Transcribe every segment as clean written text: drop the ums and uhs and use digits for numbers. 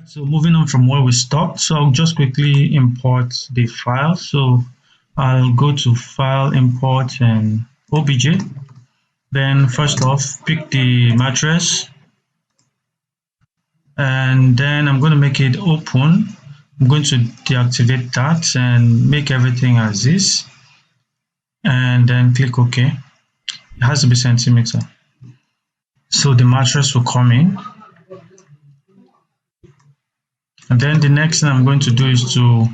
So moving on from where we stopped, so I'll just quickly import the file. So I'll go to File, Import, and OBJ. Then first off, pick the mattress, and then I'm going to make it open. I'm going to deactivate that and make everything as is, and then click OK. It has to be centimeter. So the mattress will come in. And then the next thing I'm going to do is to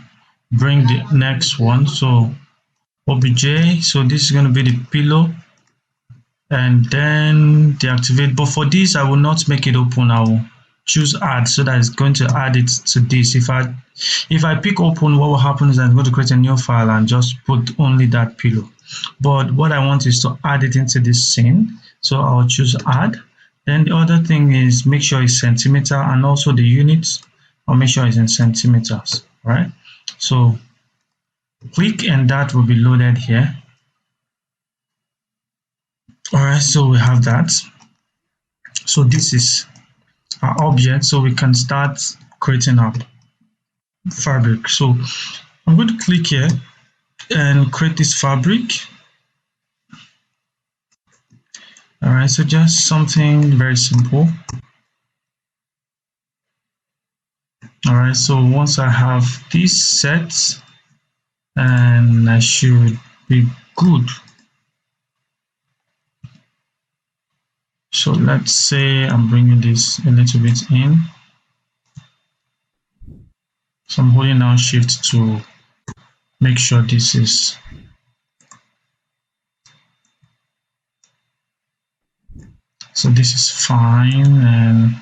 bring the next one. So OBJ, so this is going to be the pillow, and then deactivate. But for this, I will not make it open. I will choose add, so that it's going to add it to this. If I pick open, what will happen is I'm going to create a new file and just put only that pillow. But what I want is to add it into this scene. So I'll choose add. Then the other thing is make sure it's centimeter, and also the units, I'll make sure it's in centimeters. Right? So click and that will be loaded here. Alright, so we have that. So this is our object, so we can start creating our fabric. So I'm going to click here and create this fabric. Alright, so just something very simple. Alright, so once I have this set, and I should be good. So let's say I'm bringing this a little bit in. So I'm holding down Shift to make sure this is so this is fine. And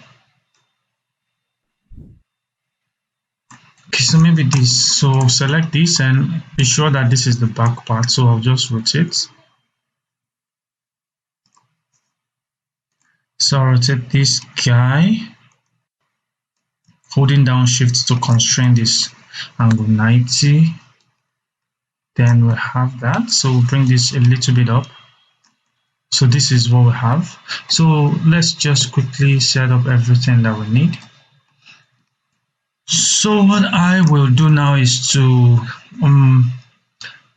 okay, so maybe this, so select this and be sure that this is the back part. So I'll just rotate. So I'll rotate this guy, holding down Shift to constrain this angle 90. Then we have that. So we'll bring this a little bit up. So this is what we have. So let's just quickly set up everything that we need. So what I will do now is to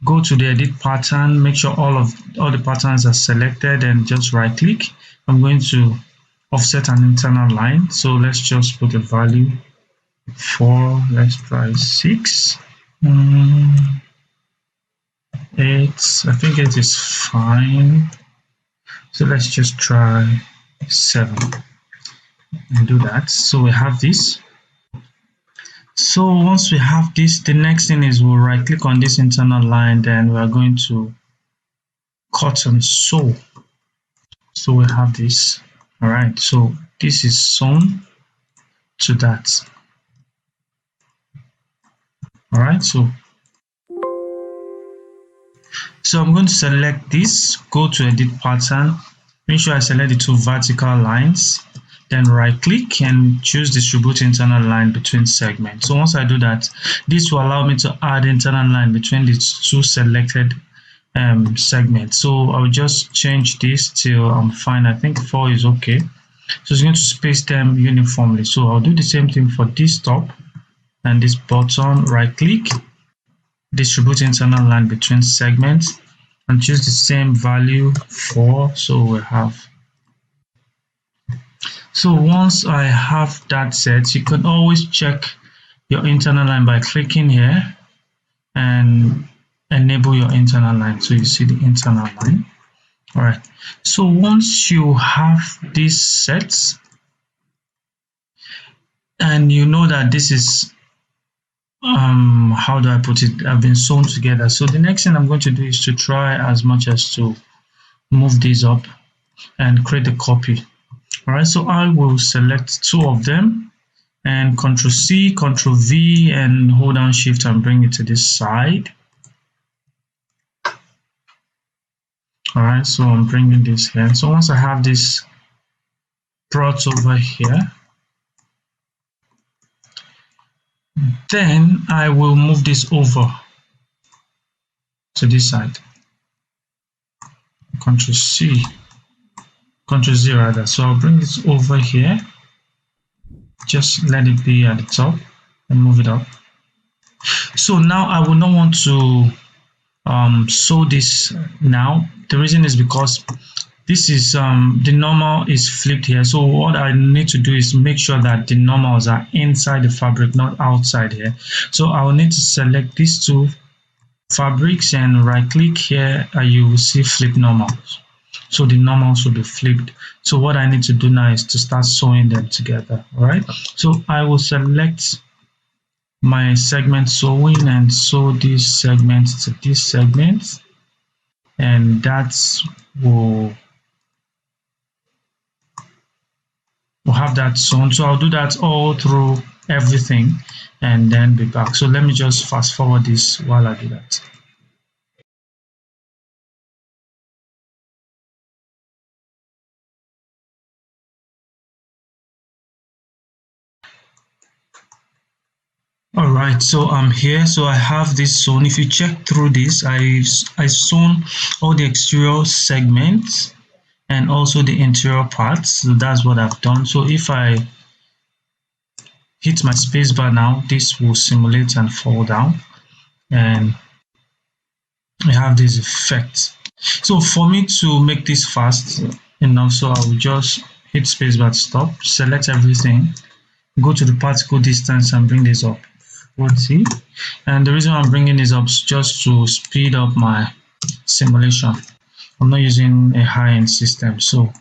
go to the edit pattern, make sure all the patterns are selected, and just right click. I'm going to offset an internal line. So let's just put a value 4, let's try 6, 8, I think 8 is fine. So let's just try 7 and do that. So we have this. So once we have this, the next thing is we'll right click on this internal line, then we are going to cut and sew. So we have this. All right, so this is sewn to that. All right, so I'm going to select this, go to edit pattern, make sure I select the 2 vertical lines, then right click and choose distribute internal line between segments. So once I do that, this will allow me to add internal line between the 2 selected segments. So I'll just change this till I'm fine. I think 4 is okay. So it's going to space them uniformly. So I'll do the same thing for this top and this bottom. Right click, distribute internal line between segments, and choose the same value 4. So we have. So once I have that set, you can always check your internal line by clicking here and enable your internal line. So you see the internal line. All right. So once you have these sets and you know that this is how do I put it, have been sewn together. So the next thing I'm going to do is to try as much as to move these up and create a copy. All right, so I will select 2 of them and Ctrl C, Ctrl V, and hold down Shift and bring it to this side. All right, so I'm bringing this here. So once I have this brought over here, then I will move this over to this side. Ctrl C, Ctrl Z rather. So I'll bring this over here. just let it be at the top and move it up. So now I will not want to sew this now. The reason is because this is the normal is flipped here. So what I need to do is make sure that the normals are inside the fabric, not outside here. So I will need to select these two fabrics and right click here, and you will see flip normals. So the normals will be flipped. So what I need to do now is to start sewing them together. All right, so I will select my segment sewing and sew these segments to this segment, and that will have that sewn. So I'll do that all through everything and then be back. So let me just fast forward this while I do that. All right, so I'm here. So I have this sewn. If you check through this, I sewn all the exterior segments and also the interior parts. So that's what I've done. So if I hit my spacebar now, this will simulate and fall down, and I have this effect. So for me to make this fast enough, so I will just hit spacebar to stop, select everything, go to the particle distance and bring this up 40. And the reason I'm bringing this up is just to speed up my simulation. I'm not using a high-end system, so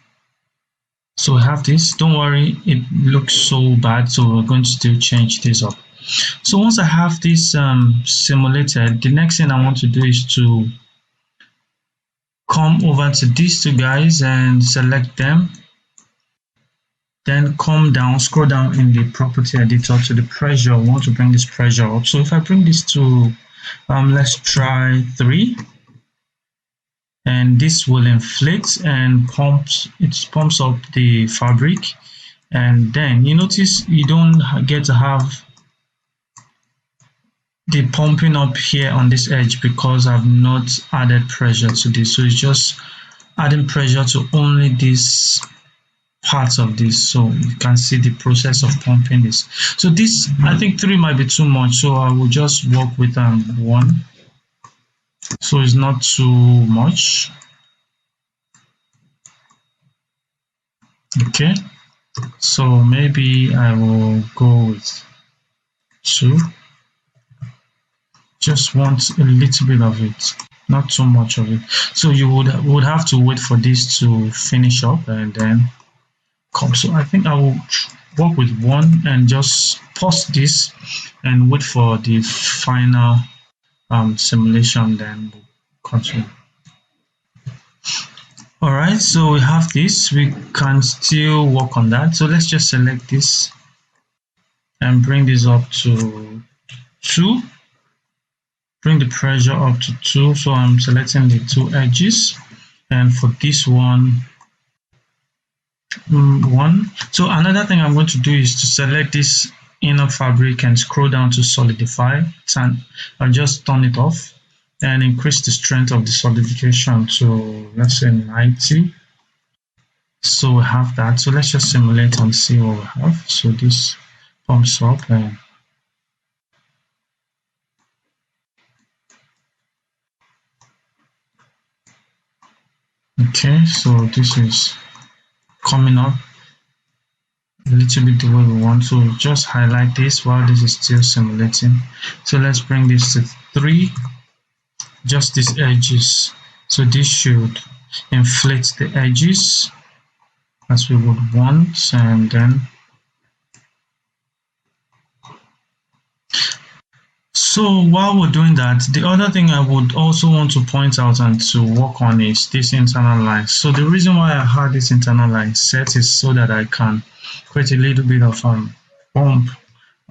we have this. Don't worry, it looks so bad, so we're going to still change this up. So once I have this simulated, the next thing I want to do is to come over to these two guys and select them, then come down, scroll down in the property editor to the pressure. I want to bring this pressure up. So if I bring this to let's try 3, and this will inflate and pumps up the fabric, and then you notice you don't get to have the pumping up here on this edge because I've not added pressure to this. So it's just adding pressure to only these parts of this, so you can see the process of pumping this. So this, I think 3 might be too much, so I will just work with 1, so it's not too much. Okay, so maybe I will go with 2. Just want a little bit of it, not too much of it. So you would have to wait for this to finish up and then come. So I think I will work with 1 and just pause this and wait for the final simulation, then we'll continue. All right, so we have this. We can still work on that. So let's just select this and bring this up to 2. Bring the pressure up to 2. So I'm selecting the 2 edges, and for this one, 1. So another thing I'm going to do is to select this inner fabric and scroll down to solidify, and I'll just turn it off and increase the strength of the solidification to, let's say, 90. So we have that. So let's just simulate and see what we have. So this pumps up and okay, so this is coming up a little bit the way we want. So just highlight this while this is still simulating. So let's bring this to 3, just these edges. So this should inflate the edges as we would want, and then so while we're doing that, the other thing I would also want to point out and to work on is this internal line. So the reason why I had this internal line set is so that I can create a little bit of bump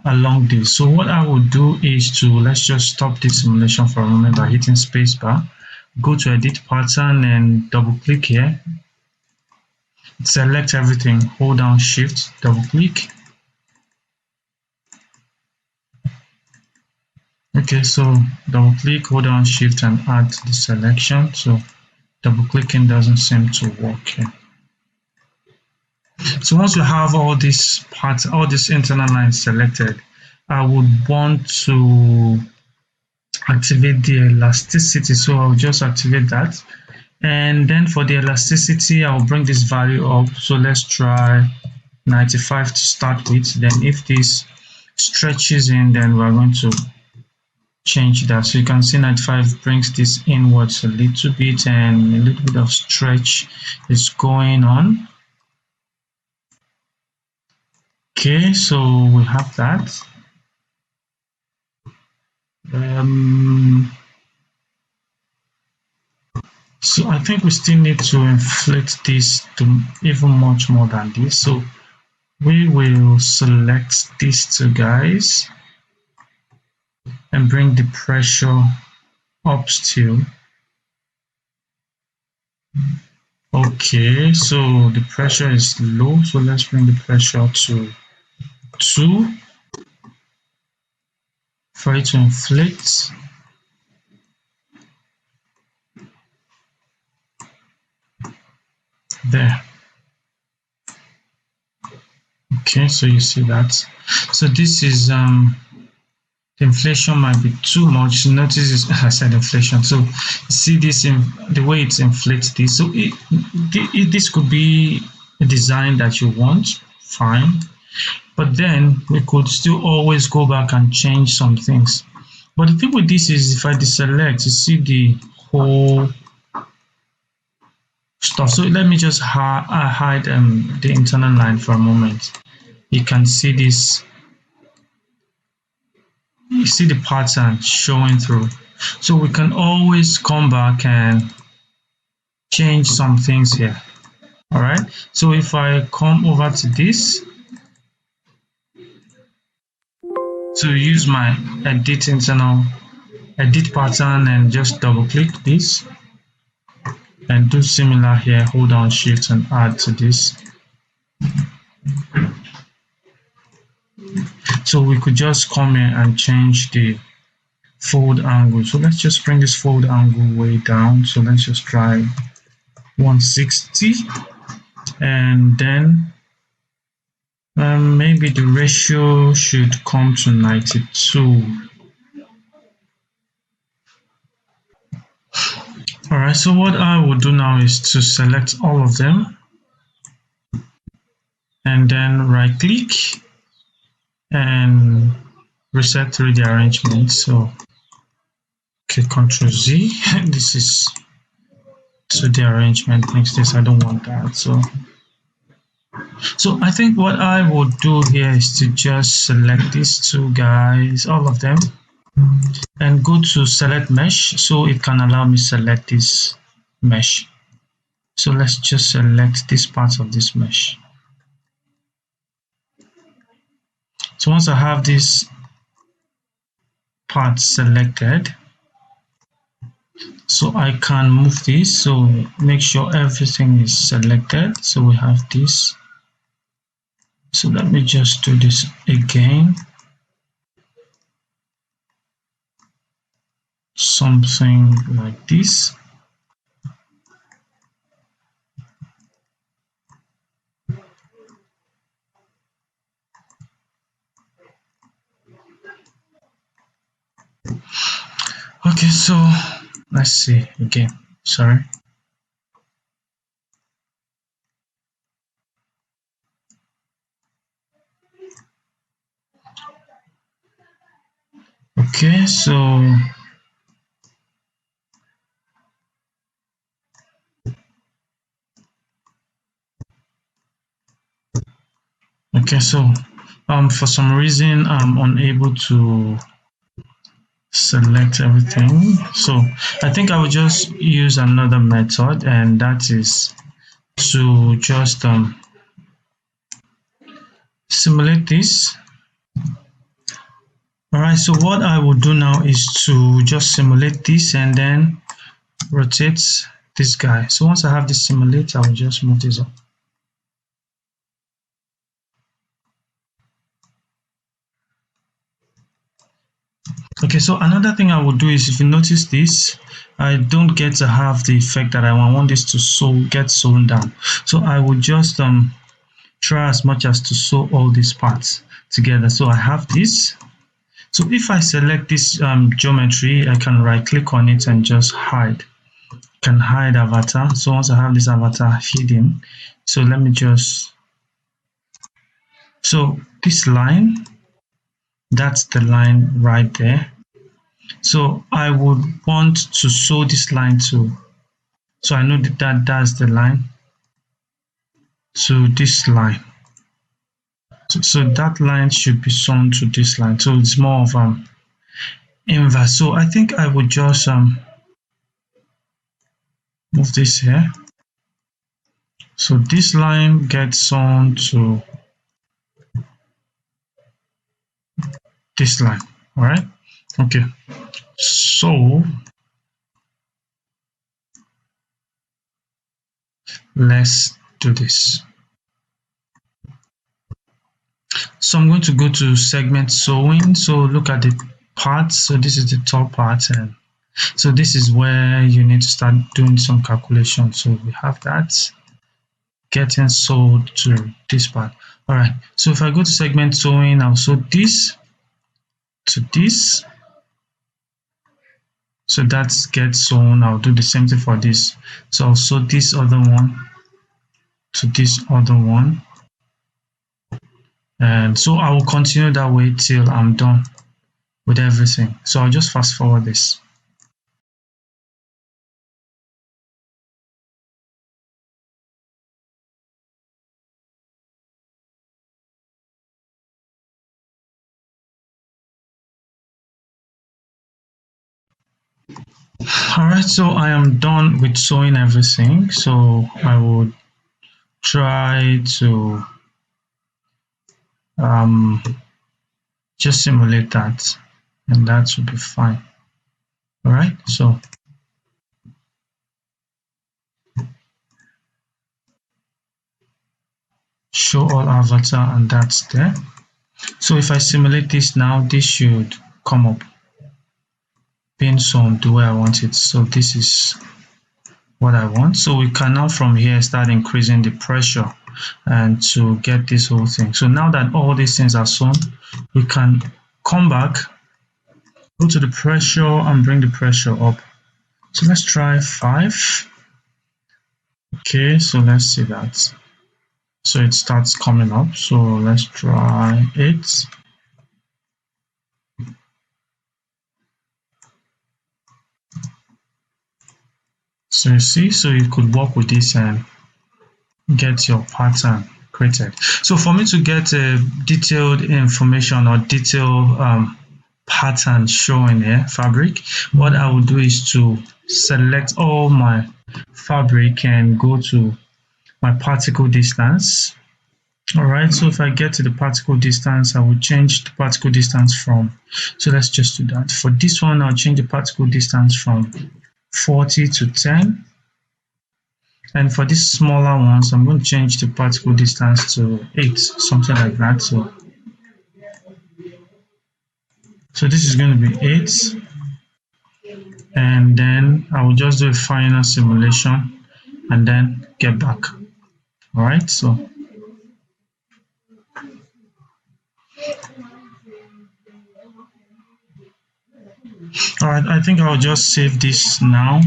along this. So what I will do is to, let's just stop this simulation for a moment by hitting spacebar, go to edit pattern and double click here, select everything, hold down shift, double click. Okay, so double click, hold down shift and add the selection. So double clicking doesn't seem to work here. So once you have all these parts, all these internal lines selected, I would want to activate the elasticity. So I'll just activate that. And then for the elasticity, I'll bring this value up. So let's try 95 to start with. Then if this stretches in, then we're going to change that. So you can see 95 brings this inwards a little bit, and a little bit of stretch is going on. Okay, so we have that. So I think we still need to inflate this to even much more than this. So we will select these two guys and bring the pressure up still. Okay, so the pressure is low, so let's bring the pressure to 2 for it to inflate. There. Okay, so you see that. So this is the inflation might be too much. Notice this, I said inflation. So you see this in the way it inflates this. So this could be a design that you want, fine. But then we could still always go back and change some things. But the thing with this is if I deselect, you see the whole stuff. So let me just hide the internal line for a moment. You can see this. You see the pattern showing through. So we can always come back and change some things here. All right. So if I come over to this, to use my edit pattern and just double click this and do similar here, hold down shift and add to this. So we could just come here and change the fold angle. So let's just bring this fold angle way down. So let's just try 160, and then maybe the ratio should come to 92. All right, so what I will do now is to select all of them and then right click and reset 3D arrangement. So okay, Ctrl Z. This is 2D arrangement. Next this, I don't want that. So I think what I would do here is to just select these two guys, all of them, and go to select mesh, so it can allow me select this mesh. So let's just select this part of this mesh. So once I have this part selected, so I can move this, so make sure everything is selected. So we have this. So let me just do this again. Something like this. Okay, so let's see again. Sorry. Okay, so for some reason I'm unable to select everything. So I think I will just use another method, and that is to just simulate this. All right, so what I will do now is to just simulate this and then rotate this guy. So once I have this simulate, I will just move this up. Okay, so another thing I will do is, if you notice this, I don't get to have the effect that I want. I want this to get sewn down. So I will just try as much as to sew all these parts together. So I have this. So if I select this geometry, I can right click on it and just hide. Can hide avatar. So once I have this avatar hidden, so let me just, so this line, that's the line right there. So I would want to sew this line too. So I know that that's the line to this line. So that line should be sewn to this line. So it's more of inverse. So I think I would just move this here. So this line gets sewn to this line. All right. Okay. So let's do this. So I'm going to go to segment sewing. So look at the parts. So this is the top part, and so this is where you need to start doing some calculation. So we have that getting sewed to this part. All right. So if I go to segment sewing, I'll sew this to this. So that gets sewn. I'll do the same thing for this. So I'll sew this other one to this other one. And so I will continue that way till I'm done with everything. So I'll just fast forward this. Alright, so I am done with sewing everything. So I would try to just simulate that, and that should be fine. Alright, so show all avatar, and that's there. So if I simulate this now, this should come up being sewn the way I want it. So this is what I want. So we can now from here start increasing the pressure and to get this whole thing. So now that all these things are sewn, we can come back, go to the pressure and bring the pressure up. So let's try 5. Okay, so let's see that. So it starts coming up. So let's try 8. So you see, so you could work with this and get your pattern created. So for me to get a detailed information or detailed pattern showing here, fabric, what I will do is to select all my fabric and go to my particle distance. All right, so if I get to the particle distance, I will change the particle distance from, so let's just do that. For this one, I'll change the particle distance from 40 to 10. And for these smaller ones, I'm going to change the particle distance to 8, something like that. So this is going to be 8. And then I will just do a final simulation and then get back. All right, so all right, I think I'll just save this now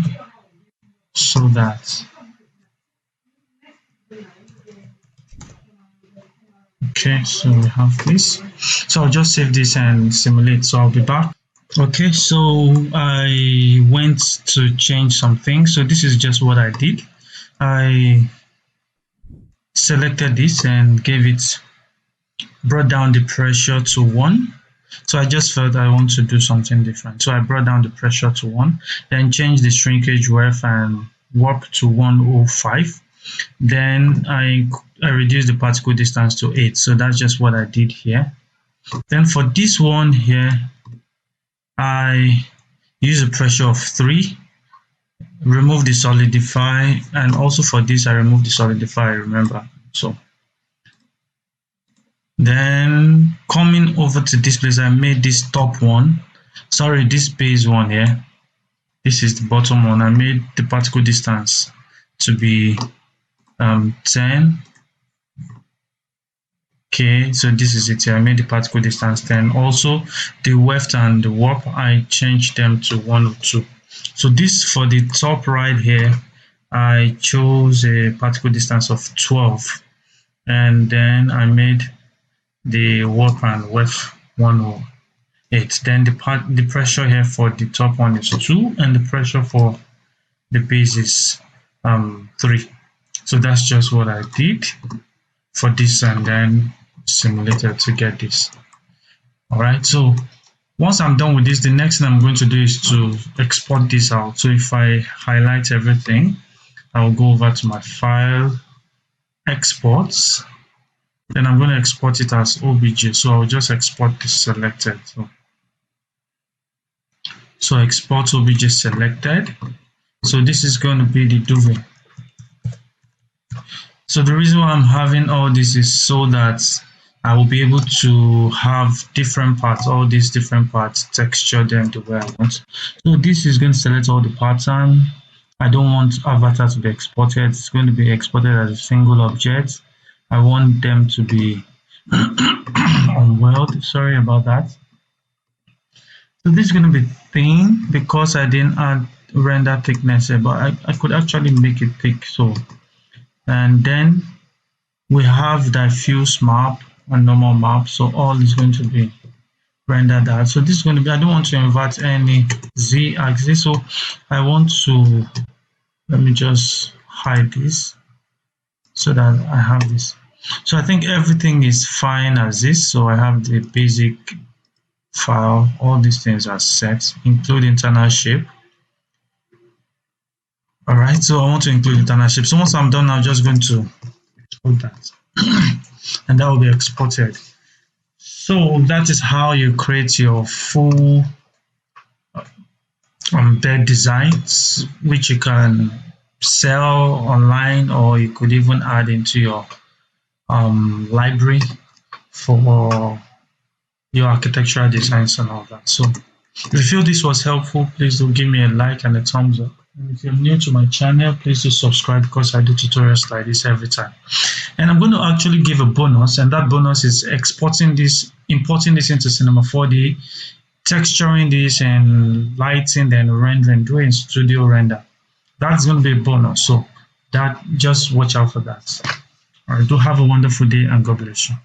so that, okay, so we have this. So I'll just save this and simulate. So I'll be back. Okay, so I went to change something. So this is just what I did. I selected this and gave it, brought down the pressure to 1. So I just felt I want to do something different. So I brought down the pressure to 1, then changed the shrinkage wave and warp to 105. Then I reduced the particle distance to 8. So that's just what I did here. Then for this one here, I use a pressure of 3, remove the solidify, and also for this I remove the solidify, remember. So then coming over to this place, I made this top one, sorry, this base one here, this is the bottom one. I made the particle distance to be 10, Okay, so this is it here. I made the particle distance 10. Also, the weft and the warp, I changed them to 102. So this, for the top right here, I chose a particle distance of 12. And then I made the warp and weft 108. Then the pressure here for the top one is 2, and the pressure for the base is 3. So that's just what I did for this, and then simulated to get this. All right, so once I'm done with this, the next thing I'm going to do is to export this out. So if I highlight everything, I'll go over to my file, exports, then I'm going to export it as OBJ. So I'll just export this selected. So export OBJ selected. So this is going to be the Duvet. So the reason why I'm having all this is so that I will be able to have different parts, all these different parts, texture them the way I want. So this is going to select all the pattern. I don't want avatar to be exported. It's going to be exported as a single object. I want them to be on world. Sorry about that. So this is going to be thin because I didn't add render thickness here, but I could actually make it thick. So, and then we have diffuse map and normal map. So all is going to be rendered out. So this is going to be, I don't want to invert any Z axis. So I want to, let me just hide this so that I have this. So I think everything is fine as this. So I have the basic file, all these things are set, include internal shape. All right, so I want to include internal shape. So once I'm done, I'm just going to export that. And that will be exported. So that is how you create your full bed designs, which you can sell online, or you could even add into your library for your architectural designs and all that. So if you feel this was helpful, please do give me a like and a thumbs up. And if you're new to my channel, please do subscribe because I do tutorials like this every time. And I'm going to actually give a bonus, and that bonus is importing this into Cinema 4D, texturing this and lighting, then rendering, doing studio render. That's going to be a bonus. So that, just watch out for that. All right, do have a wonderful day and God bless you.